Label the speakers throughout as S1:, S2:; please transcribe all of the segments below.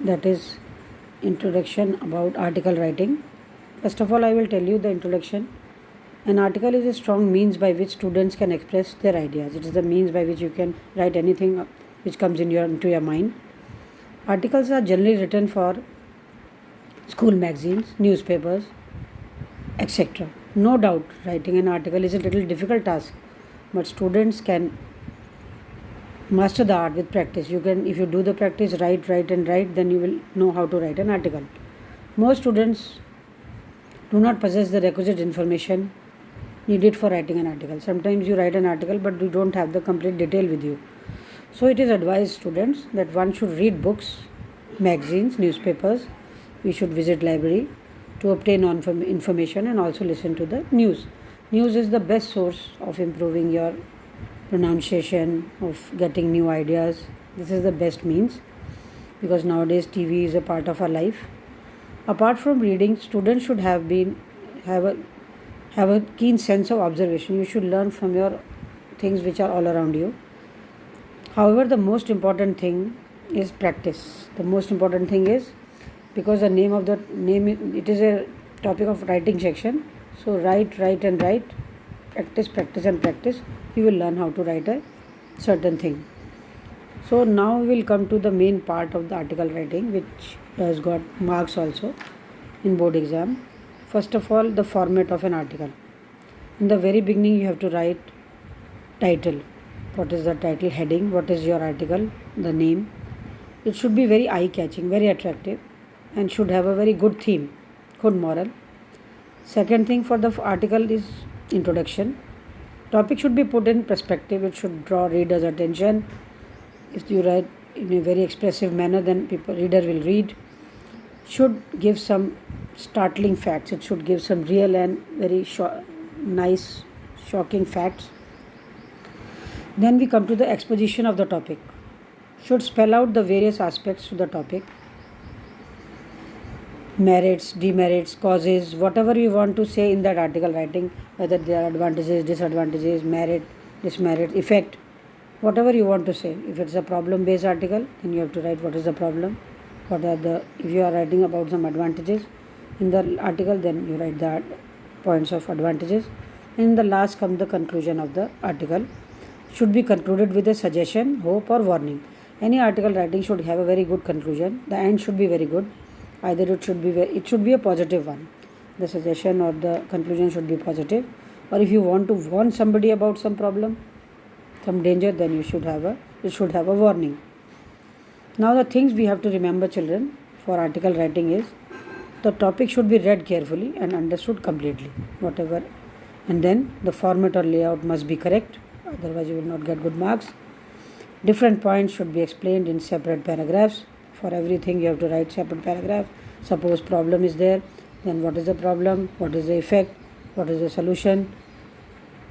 S1: that is introduction about article writing. First of all, I will tell you the introduction. An article is a strong means by which students can express their ideas. It is the means by which you can write anything which comes into your mind. Articles are generally written for school magazines, newspapers, etc. No doubt, writing an article is a little difficult task, but students can master the art with practice. You can, if you do the practice, write, then you will know how to write an article. Most students do not possess the requisite information needed for writing an article. Sometimes you write an article, but you don't have the complete detail with you. So it is advised students that one should read books, magazines, newspapers. We should visit library to obtain information and also listen to the news. News is the best source of improving your pronunciation, of getting new ideas. This is the best means because nowadays TV is a part of our life. Apart from reading, students should have a keen sense of observation. You should learn from your things which are all around you. However, the most important thing is practice. The most important thing is, because the name, it is a topic of writing section. So write, practice and practice. You will learn how to write a certain thing. So now we will come to the main part of the article writing, which has got marks also in board exam. First of all, the format of an article. In the very beginning, you have to write title. What is the title, heading, what is your article, the name. It should be very eye-catching, very attractive, and should have a very good theme, good moral. Second thing for the article is introduction. Topic should be put in perspective. It should draw reader's attention. If you write in a very expressive manner, then reader will read. Should give some startling facts. It should give some real and very nice, shocking facts. Then we come to the exposition of the topic. Should spell out the various aspects to the topic. Merits, demerits, causes, whatever you want to say in that article writing, whether there are advantages, disadvantages, merit, dismerit, effect, whatever you want to say. If it's a problem based article, then you have to write what is the problem, if you are writing about some advantages in the article, then you write the points of advantages. In the last comes the conclusion of the article. Should be concluded with a suggestion, hope or warning. Any article writing should have a very good conclusion. The end should be very good. Either it should be a positive one. The suggestion or the conclusion should be positive. Or if you want to warn somebody about some problem, some danger, then it should have a warning. Now the things we have to remember, children, for article writing is the topic should be read carefully and understood completely. And then the format or layout must be correct. Otherwise you will not get good marks. Different points should be explained in separate paragraphs. For everything you have to write separate paragraph. Suppose problem is there, then what is the problem, what is the effect, what is the solution.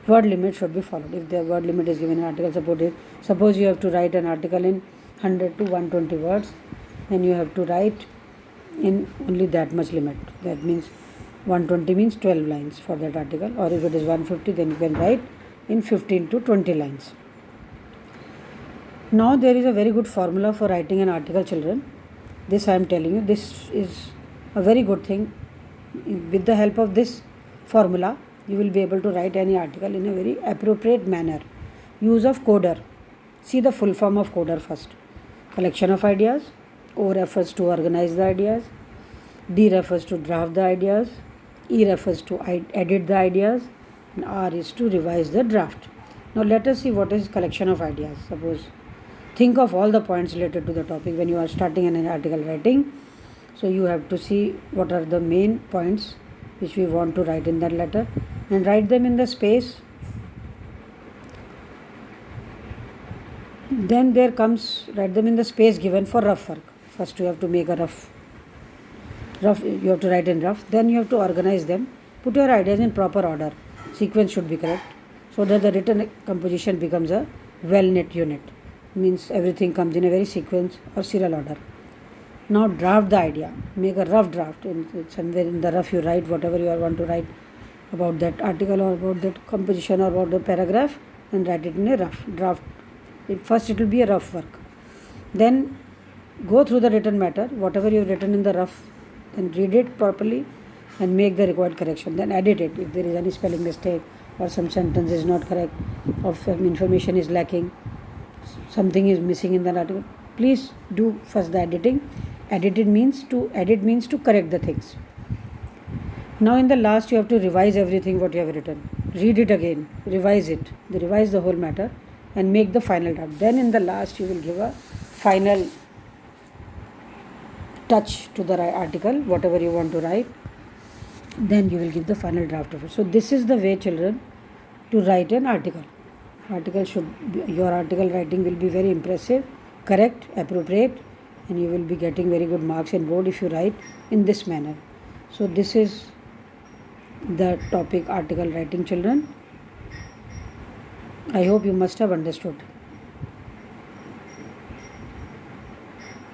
S1: Word limit should be followed. If the word limit is given in article, suppose you have to write an article in 100 to 120 words, then you have to write in only that much limit. That means 120 means 12 lines for that article, or if it is 150, then you can write in 15 to 20 lines. Now there is a very good formula for writing an article, children. This I am telling you, this is a very good thing. With the help of this formula, you will be able to write any article in a very appropriate manner. Use of coder. See the full form of coder first. Collection of ideas. O refers to organize the ideas. D refers to draft the ideas. E refers to edit the ideas. And R is to revise the draft. Now let us see what is collection of ideas. Suppose, think of all the points related to the topic when you are starting an article writing. So you have to see what are the main points which we want to write in that letter and write them in the space. Then write them in the space given for rough work. First you have to make a rough, you have to write in rough. Then you have to organize them. Put your ideas in proper order. Sequence should be correct so that the written composition becomes a well-knit unit. Means everything comes in a very sequence or serial order. Now draft the idea. Make a rough draft. Somewhere in the rough you write whatever you want to write about that article or about that composition or about the paragraph, and write it in a rough draft. First it will be a rough work. Then go through the written matter, whatever you've written in the rough, then read it properly and make the required correction. Then edit it if there is any spelling mistake or some sentence is not correct or some information is lacking, something is missing in the article. Please do first the editing. Edit means to correct the things. Now in the last you have to revise everything what you have written. Read it again, revise it, revise the whole matter and make the final draft. Then in the last you will give a final touch to the article, whatever you want to write. Then you will give the final draft of it. So this is the way, children, to write an article. Your article writing will be very impressive, correct, appropriate, and you will be getting very good marks in board if you write in this manner. So this is the topic article writing, children. I hope you must have understood.